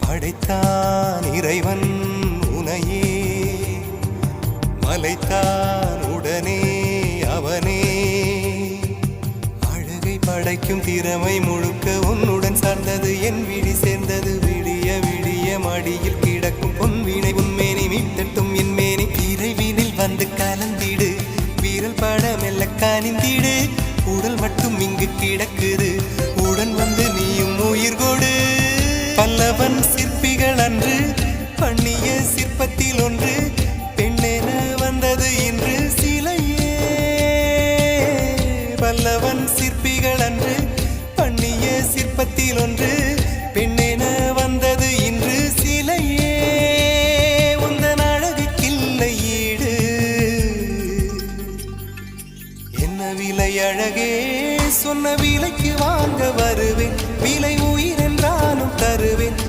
படைத்தான் இறைவன் உனையே, மலைத்தான் உடனே அவனே. அழகை படைக்கும் திறமை முழுக்க உன்னுடன் சார்ந்தது, என் விழி சேர்ந்தது. விடிய விடிய மடியில் கிடக்கும் பொன்வினை உன்மேனி மீட்டட்டும் என் மேனி. இறைவினில் வந்து கலந்திடு, வீரல் பட மெல்ல காணிந்திடு. உடல் மட்டும் இங்கு கிடக்குது, உடன் வந்து நீயும் உயிர் கொடு. பல்லவன் சிற்பிகள் அன்று பண்ணிய சிற்பத்தில் ஒன்று, பெண்ணென வந்தது இன்று சிலையே. பல்லவன் சிற்பிகள் அன்று பண்ணிய சிற்பத்தில் ஒன்று, பெண்ணென வந்தது இன்று சிலையே. உந்தன் அழகுக்கில்லை ஈடு, என்ன விலை அழகே, சொன்ன விலைக்கு வாங்க வருவேன்.